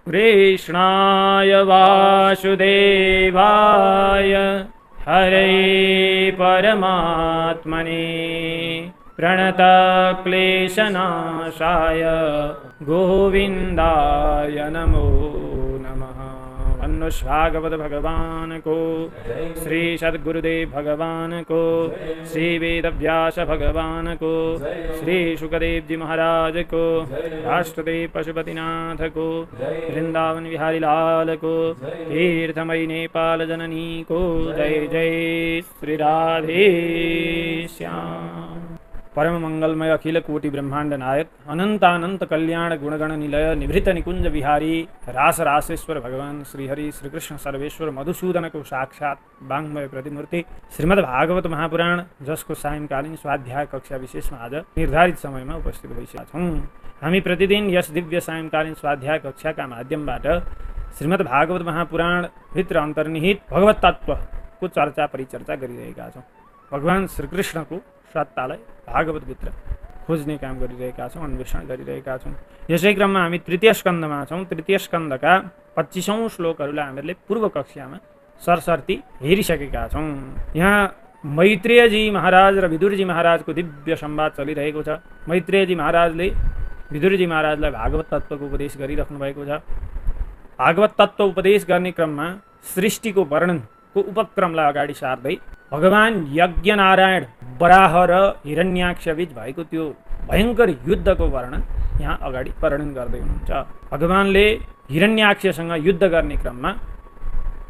कृष्णाय वासुदेवाय हरे परमात्मने प्रणतक्लेशनाशाय गोविन्दाय नमो नमः। अनुस्वागवत भगवान को, श्री सद्गुरुदेव भगवान को, श्री वेदव्यास भगवान को, श्री शुकदेव जी महाराज को, राष्ट्रदेव पशुपतिनाथ को, वृंदावन बिहारी लाल को, तीर्थमयी नेपाल जननी को। जय जय श्री राधे श्याम। परम मंगलमय अखिल कोटि ब्रह्मांड नायक अनंतानंत कल्याण गुणगण निलय निभृत निकुंज विहारी रास रासेश्वर भगवान श्रीहरि श्रीकृष्ण सर्वेश्वर मधुसूदन को साक्षात वाङ्मय प्रतिमूर्ति श्रीमद् भागवत महापुराण, जसको सायंकालीन स्वाध्याय कक्षा विशेषमा आज निर्धारित समयमा उपस्थित भइसकेका छौँ। हामी प्रतिदिन यस दिव्य सायंकालीन स्वाध्याय कक्षाका माध्यमबाट श्रीमद् भागवत महापुराण भित्र अन्तर्निहित भगवत तत्त्वको चर्चा परिचर्चा गरिरहेका छौँ। भगवान श्रीकृष्णको सत्तालाई भागवतभित्र खोज्ने काम गरिरहेका छौँ, अन्वेषण गरिरहेका छौँ। यसै क्रममा हामी तृतीय स्कन्धमा छौँ। तृतीय स्कन्धका 25औं श्लोकहरूलाई हामीले पूर्व कक्षामा सरसर्ती हेरिसकेका छौँ। यहाँ मैत्रेयजी महाराज र विदुरजी महाराजको दिव्य संवाद चलिरहेको छ। मैत्रेयजी महाराजले विदुरजी महाराजलाई भागवत तत्त्वको उपदेश गरिराख्नु भएको छ। भागवत तत्त्व उपदेश गर्ने क्रममा सृष्टिको वर्णनको उपक्रमलाई अगाडि सार्दै भगवान यज्ञनारायण वराह र हिरण्याक्ष बीच भएको त्यो भयङ्कर युद्धको वर्णन यहाँ अगाडि वर्णन गर्दै हुनुहुन्छ। भगवानले हिरण्याक्षसँग युद्ध गर्ने क्रममा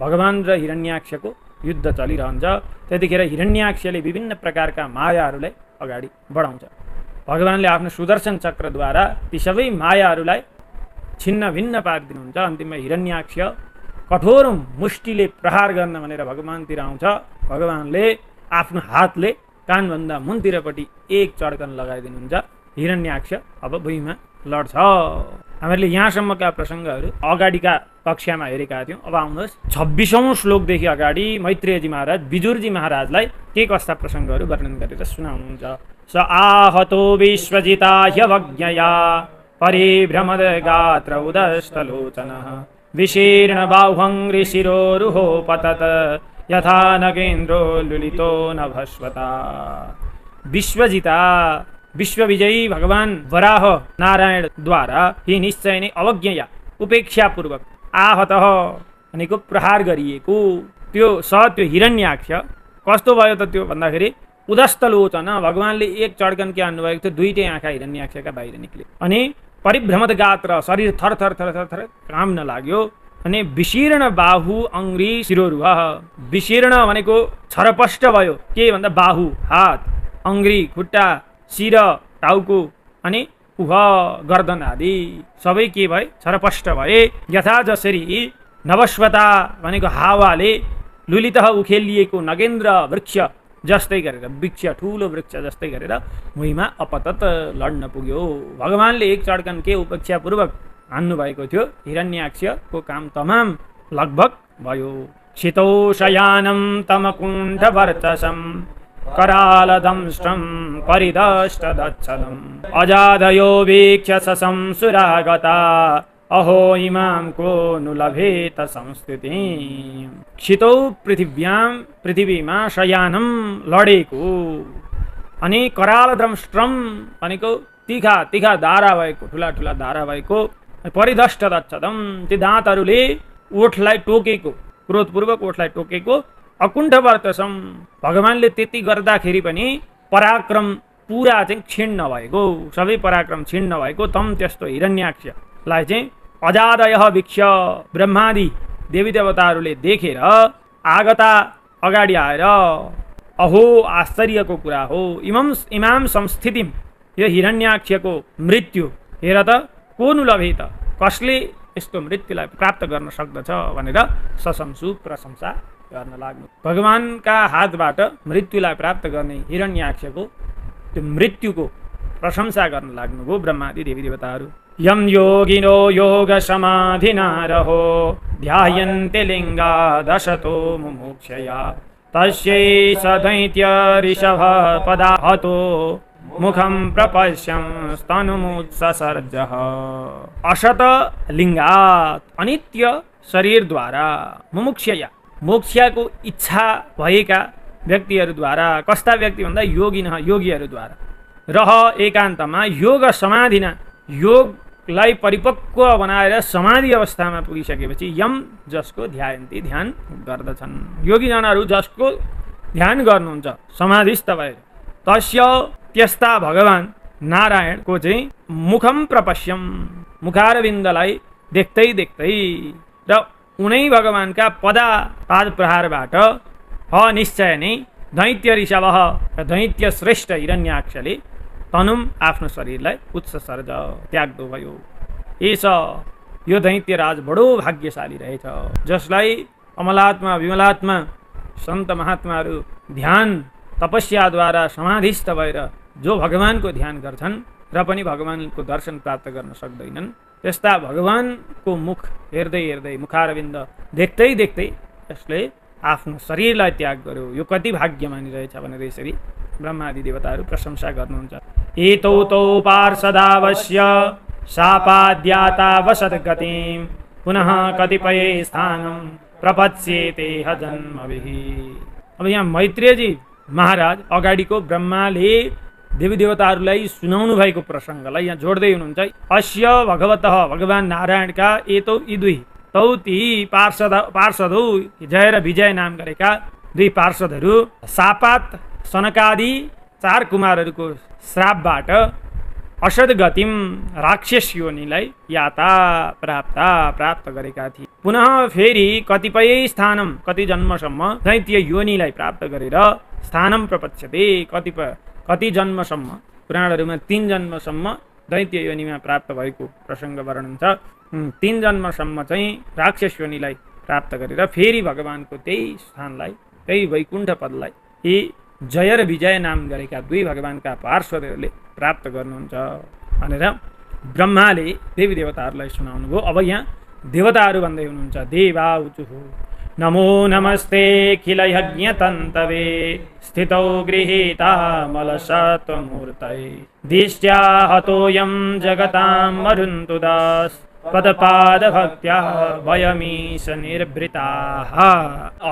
भगवान र हिरण्याक्षको युद्ध चलिरहन्छ। त्यतिखेर हिरण्याक्षले विभिन्न प्रकारका मायाहरूलाई अगाडि बढाउँछ। भगवानले आफ्नो सुदर्शन चक्रद्वारा ती सबै मायाहरूलाई छिन्न भिन्न पारिदिनुहुन्छ। अन्तिममा हिरण्याक्ष कठोर मुष्टिले प्रहार गर्न भनेर भगवानतिर आउँछ। भगवानले आफ्नो हातले कानभन्दा मुनतिरपट्टि एक चड्कन लगाइदिनुहुन्छ। हिरण्याक्ष अब भुइँमा लड्छ। हामीले यहाँसम्मका प्रसङ्गहरू अगाडिका कक्षामा हेरेका थियौँ। अब आउनुहोस् 26औं श्लोकदेखि अगाडि मैत्रेयजी महाराज विदुरजी महाराजलाई के कस्ता प्रसङ्गहरू वर्णन गरेर सुनाउनुहुन्छ। स आहतो विश्वजिता ह्यवज्ञया परिभ्रमद गात्र उदस्तलोचनः विशीर्ण बाहुङ्घ्रि शिरोरुहो पतत यथा नगेन्द्रो लुलितो नभस्वता। विश्वजिता विश्वविजयी भगवान वराह नारायणद्वारा ही निश्चय नै अवज्ञया उपेक्षापूर्वक आहतः भनेको प्रहार गरिएको त्यो हिरण्याक्ष कस्तो भयो त त्यो भन्दाखेरि उदस्तलोचन भगवानले एक चड्कन के हान्नुभएको थियो। दुईटै आँखा हिरण्याक्षका बाहिर निक्ले अनि परिभ्रमद गात्र शरीर थर थर थर थर थर काम्न लाग्यो। अनि विशीर्ण बाहु अङ्घ्रि शिरोरुह विशीर्ण भनेको छरपष्ट भयो। के भन्दा बाहु हात, अङ्घ्रि खुट्टा, शिर टाउको अनि उह गर्दन आदि सबै के भए छरपष्ट भए। यथा जसरी नभस्वता भनेको हावाले लुलित उखेलिएको नगेन्द्र वृक्ष जस्तै गरेर वृक्ष ठुलो वृक्ष जस्तै गरेर भुइँमा अपतत लड्न पुग्यो। भगवानले एक चड्कन के उपेक्षापूर्वक हान्नु भएको थियो। हिरण्याक्षको काम तमाम लगभग भयो। क्षितौ शयानं तमकुण्ठवर्चसं करालदंष्ट्रं परिदष्टदच्छलम् अजादयो वीक्ष्य सशंसुरागता अहो इमां को नु लभेत संस्थितिं। क्षितौ पृथ्वीमा शयानं लडेको अनि करालदंष्ट्रम भनेको तिखा तिखा धारा भएको ठुला ठुला धारा भएको परिदष्टदच्छदम ती दाँतहरूले ओठलाई टोकेको क्रोधपूर्वक ओठलाई टोकेको अकुण्ठवर्चसं भगवानले त्यति गर्दाखेरि पनि पराक्रम पुरा चाहिँ क्षीण नभएको सबै पराक्रम क्षीण नभएको तम त्यस्तो हिरण्याक्षलाई चाहिँ अजादयः वीक्ष्य ब्रह्मादि देवी देवताहरूले देखेर आगता अगाडि आएर अहो आश्चर्यको कुरा हो इमाम संस्थितिम यो हिरण्याक्षको मृत्यु हेर त को नु लभेत कसले यस्तो मृत्युलाई प्राप्त गर्न सक्दछ भनेर सशंसु प्रशंसा गर्न लाग्नु। भगवानका हातबाट मृत्युलाई प्राप्त गर्ने हिरण्याक्षको त्यो मृत्युको प्रशंसा गर्न लाग्नुभयो ब्रह्मादि देवी देवताहरू। यम योगिनो योग समाधिना रहो ध्यायन्ते लिङ्गा दशतो मुमुक्षया तस्यै सदैत्य ऋषभ पदाहतो मुखम प्रपश्यं स्तनुमुत्ससर्जः असत लिङ्गात् अनित्य शरीरद्वारा मुमुक्षया मोक्षको इच्छा भएका व्यक्तिहरूद्वारा कस्ता व्यक्ति भन्दा योगीहरूद्वारा रह एकान्तमा योग समाधिना योगलाई परिपक्व बनाएर समाधि अवस्थामा पुगिसकेपछि यम जसको ध्यायन्ती ध्यान गर्दछन् योगीजनहरू जसको ध्यान गर्नुहुन्छ समाधिस्थ भएर तस्य त्यस्ता भगवान नारायणको चाहिँ मुखम प्रपश्यम मुखारविन्दलाई देख्दै देख्दै र उनै भगवानका पाद प्रहारबाट निश्चय नै दैत्य ऋषभः र दैत्य श्रेष्ठ हिरण्याक्षले तनुम आफ्नो शरीरलाई उत्सर्ज त्याग्दो भयो। यो दैत्यराज बडो भाग्यशाली रहेछ जसलाई अमलात्मा विमलात्मा सन्त महात्माहरू ध्यान तपस्याद्वारा समाधिस्थ भएर जो भगवानको ध्यान गर्छन् र पनि भगवानको दर्शन प्राप्त गर्न सक्दैनन् त्यस्ता भगवानको मुख हेर्दै हेर्दै मुखारविन्द देख्दै देख्दै यसले आफ्नो शरीरलाई त्याग गर्यो। यो कति भाग्यमानी रहेछ भनेर यसरी ब्रह्मादि देवताहरू प्रशंसा गर्नुहुन्छ। एतौ तौ पार्षदावश्य शापाद्याता वसद्गतिं पुनः कतिपय स्थानं प्रपत्स्येते जन्मभिः। अब यहाँ मैत्रेयजी महाराज अगाडिको ब्रह्माले देवी देवताहरूलाई सुनाउनु भएको प्रसङ्गलाई यहाँ जोड्दै हुनुहुन्छ। अस्य भगवतः भगवान नारायणका एतौ यी दुई तौ ती पार्षदौ जय र विजय नाम गरेका दुई पार्षदहरू शापात सनकादि 4 कुमारहरूको श्रापबाट असद्गतिम राक्षस योनिलाई याता प्राप्त गरेका थिए। पुनः फेरि कतिपय स्थानम कति जन्मसम्म दैत्य योनिलाई प्राप्त गरेर स्थानम प्रपत्स्यते कति जन्मसम्म पुराणहरूमा 3 जन्मसम्म दैत्य योनिमा प्राप्त भएको प्रसङ्ग वर्णन छ। 3 जन्मसम्म चाहिँ राक्षस योनिलाई प्राप्त गरेर फेरि भगवानको त्यही स्थानलाई त्यही वैकुण्ठ पदलाई यी जय र विजय नाम गरेका दुई भगवानका पार्षदहरूले प्राप्त गर्नुहुन्छ भनेर ब्रह्माले देवी देवताहरूलाई सुनाउनु भयो। अब यहाँ देवताहरू भन्दै हुनुहुन्छ देवा उचुः नमो नमस्ते खिल यज्ञतन्तवे स्थितौ गृहीता मलसत्त्वमूर्तये दिष्ट्या हतोऽयं जगतां मरुन्तुदास पदपादभक्त्या वयमीश निर्वृताः।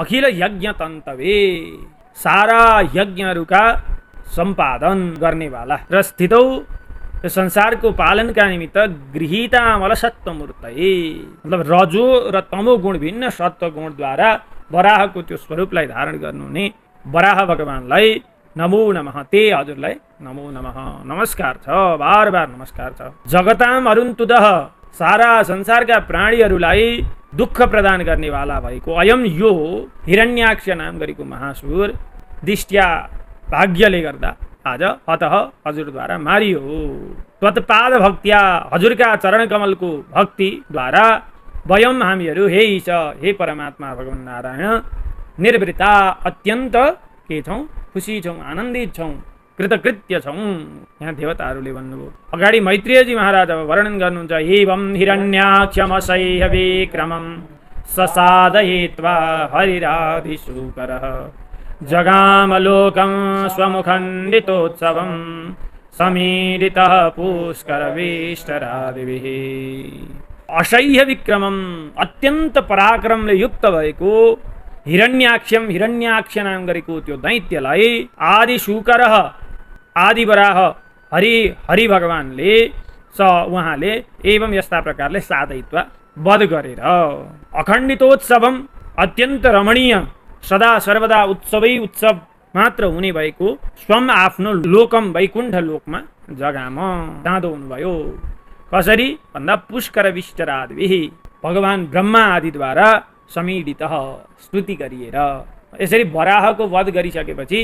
अखिल यज्ञतन्तवे सारा यज्ञहरूका सम्पादन गर्नेवाला र स्थितौ संसारको पालनका निमित्त गृहीता मलसत्त्वमूर्तये मतलब रजो र तमो गुण भिन्न सत्व गुणद्वारा वराहको त्यो स्वरूपलाई धारण गर्नुहुने वराह भगवानलाई नमो नमः ते हजुरलाई नमो नमः नमस्कार छ बार नमस्कार छ। जगताम अरुन्तुदः सारा संसारका प्राणीहरूलाई दुःख प्रदान गर्नेवाला भएको अयम यो हिरण्याक्ष नाम गरेको महासुर दिष्ट्या भाग्यले गर्दा आज अतः हजुरद्वारा मारियो। त्वत्पाद भक्त्या हजुरका चरण कमलको भक्तिद्वारा वयम हामीहरू हे ईश हे परमात्मा भगवान नारायण निर्वृता अत्यन्त के छौँ खुसी छौँ आनन्दित छौँ कृतकृत्य छौँ। यहाँ देवताहरूले भन्नुभयो। अगाडि मैत्रेयजी महाराज अब वर्णन गर्नुहुन्छ एवं हिरण्याक्षमसह्य विक्रमं ससादयित्वा हरिराधिशूकरः जगामलोकं स्वमुखण्डितोत्सवं समीरितः पुष्करविष्टरादिभिः। असह्य विक्रमं अत्यन्त पराक्रमले युक्त भएको हिरण्याक्षम हिरण्याक्ष नाम गरेको त्यो दैत्यलाई आदिशूकरः आदिवराह हरि भगवानले उहाँले एवं यस्ता प्रकारले साधयित्वा वध गरेर अखण्डितोत्सवम अत्यन्त रमणीय सदा सर्वदा उत्सवै उत्सव मात्र हुने भएको स्वम आफ्नो लोकम वैकुण्ठ लोकमा जग्गामा जाँदो हुनुभयो। कसरी भन्दा पुष्कर विष्टरादिभिः भगवान ब्रह्मा आदिद्वारा समीडित स्तुति गरिएर यसरी वराहको वध गरिसकेपछि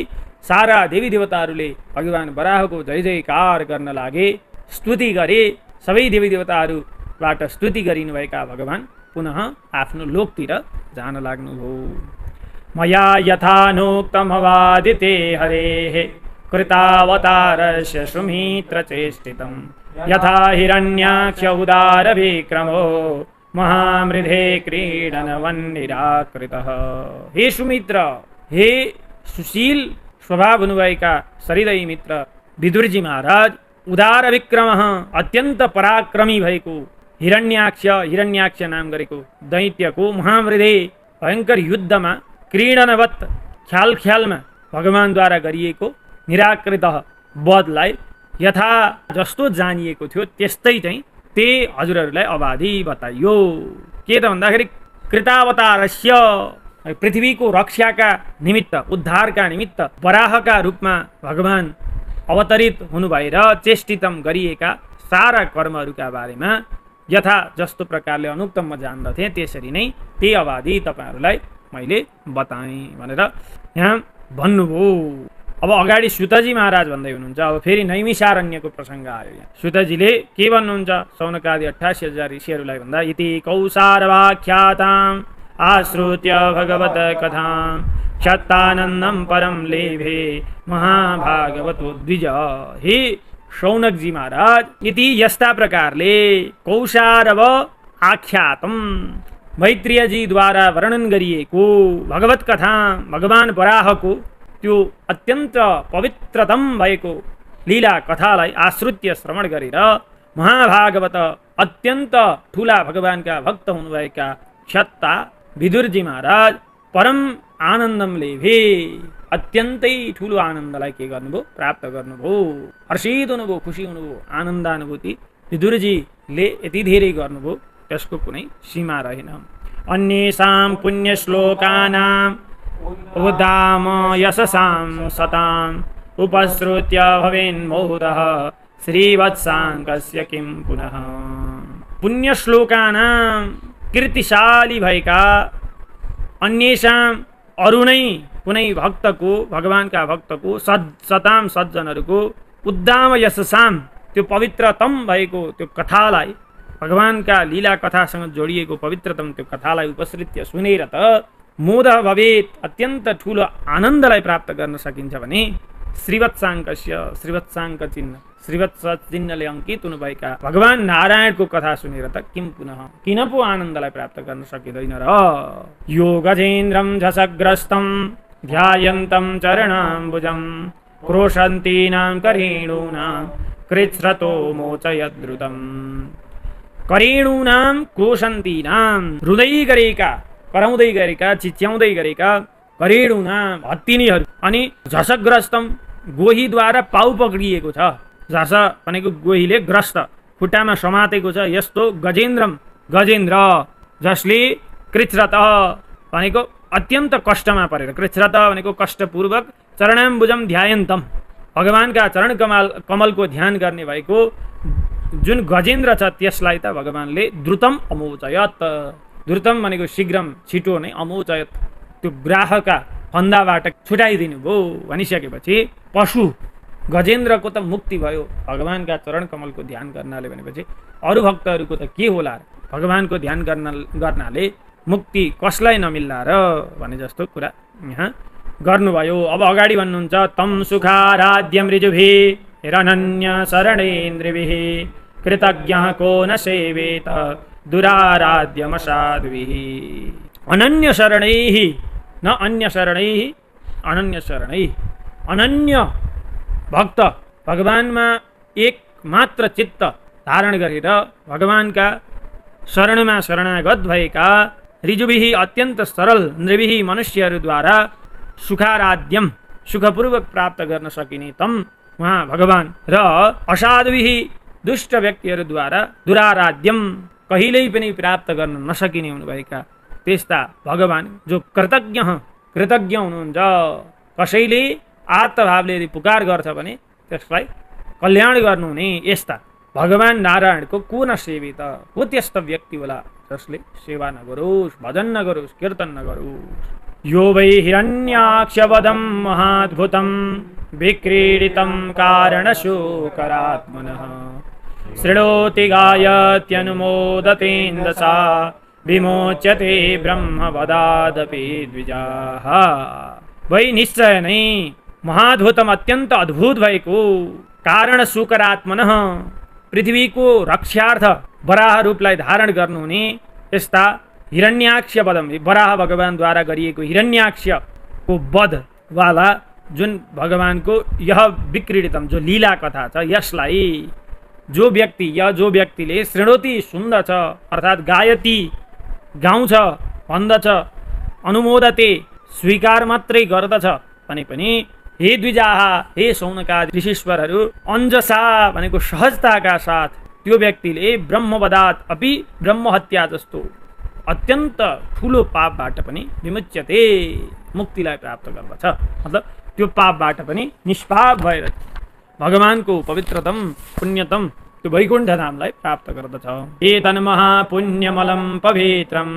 सारा देवी देवताहरूले भगवान वराहको जय जयकार गर्न लागे स्तुति गरे। सबै देवी देवताहरूबाट स्तुति गरिनुभएका भगवान पुनः आफ्नो लोकतिर जान लाग्नुभयो। मया यथानोक्तमवादिते हरेः कृतावतारस्य सुमित्रचेष्टितं यथा हिरण्याक्ष उदार विक्रमो महामृधे क्रीडनवन्निराकृतः। हे सुमित्र हे सुशील स्वभाव हुनुभएका सरिदय मित्र विदुरजी महाराज उदार विक्रम अत्यन्त पराक्रमी भएको हिरण्याक्ष नाम गरेको दैत्यको महावृद्धि भयङ्कर युद्धमा क्रीडनवत ख्यालमा भगवानद्वारा गरिएको निराकृत वधलाई यथा जस्तो जानिएको थियो त्यस्तै चाहिँ त्यही हजुरहरूलाई अबाधि बताइयो। के त भन्दाखेरि कृतावतारस्य पृथ्वीको रक्षाका निमित्त उद्धारका निमित्त वराहका रूपमा भगवान अवतरित हुनुभएर चेष्टितम गरिएका सारा कर्महरूका बारेमा यथा जस्तो प्रकारले अनुक्तम म जान्दथे त्यसरी नै त्यही अवधि तपाईहरूलाई मैले बताएँ भनेर यहाँ भन्नुभयो। अब अगाडि सुतजी महाराज भन्दै हुनुहुन्छ। अब फेरि नैमिषारण्यको प्रसङ्ग आयो। यहाँ सुतजीले के भन्नुहुन्छ सौनकादि 88,000 ऋषिहरूलाई भन्दा इति कौसारवाख्याताम् आश्रुत्य भगवत कथां क्षत्तानन्दं परम लेभे महाभागवतो द्विज। हे शौनकजी महाराज इति यस्ता प्रकारले कौसारव आख्यातम मैत्रेयजीद्वारा वर्णन गरिएको भगवत कथा भगवान वराहको त्यो अत्यन्त पवित्रतम भएको लीला कथालाई आश्रित्य श्रवण गरेर महाभागवत अत्यन्त ठुला भगवानका भक्त हुनुभएका क्षत्ता विदुरजी महाराज परम आनन्दम लेभे अत्यन्तै ठुलो आनन्दलाई के गर्नुभयो प्राप्त गर्नुभयो। हर्षित हुनुभयो, खुसी हुनुभयो, आनन्दानुभूति विदुरजीले यति धेरै गर्नुभयो त्यसको कुनै सीमा रहेन। अन्येषां पुण्यश्लोकानां उदाम यशसां सताम् उपश्रुत्य भवेन्मोदः श्रीवत्साङ्कस्य किं पुनः। पुण्यश्लोकानां कीर्तिशाली भएका अन्येषां अरू नै कुनै भक्तको भगवानका भक्तको सताम सज्जनहरूको उद्दाम यशसाम त्यो पवित्रतम भएको त्यो कथालाई भगवानका लीला कथासँग जोडिएको पवित्रतम त्यो कथालाई उपश्रित्य सुनेर त मोद भवेत अत्यन्त ठुलो आनन्दलाई प्राप्त गर्न सकिन्छ भने श्रीवत्साङ्कस्य श्रीवत्साङ्क चिन्ह श्रीवत्स चिन्हले अंकित हुनुभएका भगवान नारायणको कथा सुनेर त किन पो आनन्दलाई प्राप्त गर्न सकिँदैन र। यो गजेन्द्रम झसग्रस्तं ध्यायन्तं चरणाम्बुजं क्रोशन्तीनां करेणूनां कृच्छ्रतो मोचयद्रुतम्। करेणूनां क्रोशन्तीनां रुँदै गरेका कराउँदै गरेका चिच्याउँदै गरेका करेणूनां हत्तिनीहरू अनि झसग्रस्तम गोहीद्वारा पाउ पक्रिएको छ। झस भनेको गोहीले ग्रस्त खुट्टामा समातेको छ यस्तो गजेन्द्रम गजेन्द्र जसले कृच्छ्रत भनेको अत्यन्त कष्टमा परेर कृच्छ्रत भनेको कष्टपूर्वक चरणाम्बुजम ध्यायन्तम भगवानका चरण कमलको ध्यान गर्ने भएको जुन गजेन्द्र छ त्यसलाई त भगवानले द्रुतम अमोचयत द्रुतम भनेको शीघ्रम छिटो नै अमोचयत त्यो ग्राहका फन्दाबाट छुटाइदिनु भयो भनिसकेपछि पशु गजेन्द्रको त मुक्ति भयो भगवानका चरण कमलको ध्यान गर्नाले भनेपछि अरू भक्तहरूको त के होला र भगवानको ध्यान गर्नाले मुक्ति कसलाई नमिल्ला र भने जस्तो कुरा यहाँ गर्नुभयो। अब अगाडि भन्नुहुन्छ तम सुखाराध्यम ऋजुभिः हिरण्य शरणेन्द्रिभिः कृतज्ञः को न सेवेत दुराराध्यमसाधुभिः। अनन्य शरणैः न अन्य शरणैः अनन्य शरणैः अनन्य भक्त भगवानमा एक मात्र चित्त धारण गरेर भगवानका शरणमा शरणागत भएका ऋजुभिः अत्यन्त सरल नृभिः मनुष्यहरूद्वारा सुखाराध्यम सुखपूर्वक प्राप्त गर्न सकिने तम उहाँ भगवान र असाधुभिः दुष्ट व्यक्तिहरूद्वारा दुराराध्यम कहिल्यै पनि प्राप्त गर्न नसकिने हुनुभएका त्यस्ता भगवान जो कृतज्ञ हुनुहुन्छ कसैले आर्तभावले यदि पुकार गर्छ भने त्यसलाई कल्याण गर्नुहुने यस्ता भगवान नारायणको को न सेवित को त्यस्तो व्यक्ति होला जसले सेवा नगरोस् भजन नगरोस् कीर्तन नगरोस्। यो वै हिरण्याक्षवदं महाद्भुतं विक्रीडितं कारणशोकरात्मनः शृणोति गायत्यनुमोदतेन्दसा विमोच्यते ब्रह्मवदादपि द्विजाः। वै निश्चय नै महाद्भुतम अत्यन्त अद्भुत भएको कारण शुकरात्मनः पृथ्वीको रक्षार्थ वराह रूपलाई धारण गर्नुहुने यस्ता हिरण्याक्ष वधम वराह भगवानद्वारा गरिएको हिरण्याक्षको वधवाला जुन भगवानको यह विक्रीडितम जो लीला कथा छ यसलाई जो व्यक्तिले शृणोति सुन्दछ अर्थात् गायति गाउँछ भन्दछ अनुमोदते स्वीकार मात्रै गर्दछ भने पनि हे द्विजाहा हे शौनकादि ऋषीश्वरहरू अञ्जसा भनेको सहजताका साथ त्यो व्यक्तिले ब्रह्मवदात् अपि ब्रह्महत्या जस्तो अत्यन्त ठुलो पापबाट पनि विमुच्यते मुक्तिलाई प्राप्त गर्दछ। मतलब त्यो पापबाट पनि निष्पाप भएर भगवानको पवित्रतम पुण्यतम त्यो वैकुण्ठ धामलाई प्राप्त गर्दछ। एतन् महापुण्यमलं पवित्रं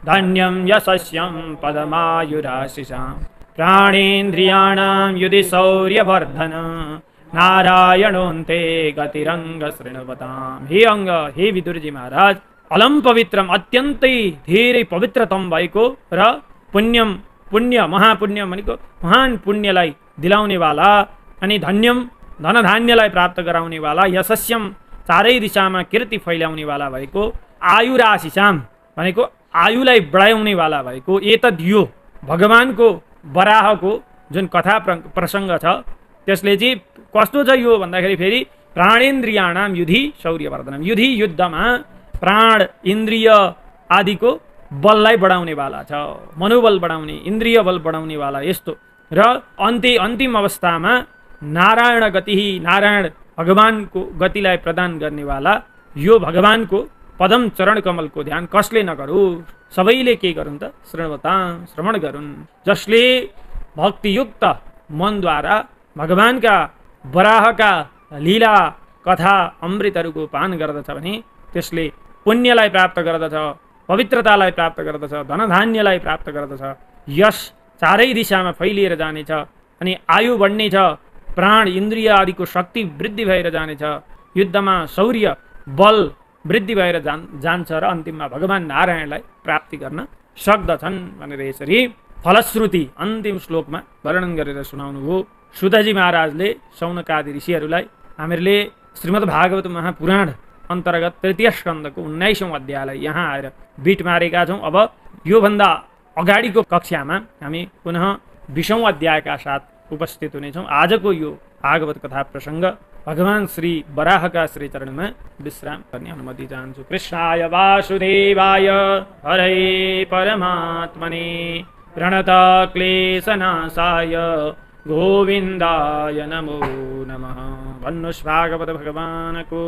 धन्यं यशस्यं पदमायुराशिषां प्राणेन्द्रियाणां युधि शौर्यवर्धन नारायणोन्ते गतिरङ्ग शृण्वताम्। हे अङ्ग हे विदुरजी महाराज अलम पवित्रम अत्यन्तै धेरै पवित्रतम भएको र पुण्य महापुण्य भनेको महान पुण्यलाई दिलाउनेवाला अनि धन्यम धनधान्यलाई प्राप्त गराउनेवाला यशस्यम चारै दिशामा कीर्ति फैलाउनेवाला भएको आयुराशिषाम भनेको आयुलाई बढाउनेवाला भएको एतद् यो भगवानको वराहको जुन कथा प्रसङ्ग छ त्यसले चाहिँ कस्तो छ यो भन्दाखेरि फेरि प्राणेन्द्रियाणाम युधि शौर्यवर्धनम युधि युद्धमा प्राण इन्द्रिय आदिको बललाई बढाउनेवाला छ मनोबल बढाउने इन्द्रिय बल बढाउनेवाला यस्तो र अन्तिम अवस्थामा नारायण गति नारायण भगवानको गतिलाई प्रदान गर्नेवाला यो भगवानको पदम चरण कमलको ध्यान कसले नगरू सबैले के गरून् त श्रवण गरून्। जसले भक्तियुक्त मनद्वारा भगवानका वराहका लीला कथा अमृतहरूको पान गर्दछ भने त्यसले पुण्यलाई प्राप्त गर्दछ पवित्रतालाई प्राप्त गर्दछ धनधान्यलाई प्राप्त गर्दछ यश चारै दिशामा फैलिएर जानेछ अनि आयु बढ्नेछ प्राण इन्द्रिय आदिको शक्ति वृद्धि भएर जानेछ युद्धमा शौर्य बल वृद्धि भएर जान्छ र अन्तिममा भगवान नारायणलाई प्राप्ति गर्न सक्दछन् भनेर यसरी फलश्रुति अन्तिम श्लोकमा वर्णन गरेर सुनाउनुभयो। सुतजी महाराजले शौनकादि ऋषिहरूलाई हामीहरूले श्रीमद् भागवत महापुराण अन्तर्गत तृतीय स्कन्धको 19औं अध्यायलाई यहाँ आएर बिट मारेका छौँ। अब योभन्दा अगाडिको कक्षामा हामी पुनः 20औं अध्यायका साथ उपस्थित हुनेछौँ। आजको यो भागवत कथा प्रसङ्ग भगवान श्री वराहका श्री चरणमा विश्राम गर्ने अनुमति चाहन्छु। कृष्णाय वासुदेवाय हरे परमात्मने प्रणतक्लेशनाशाय गोविन्दाय नमो नमः। भन्नुहोस् भागवत भगवानको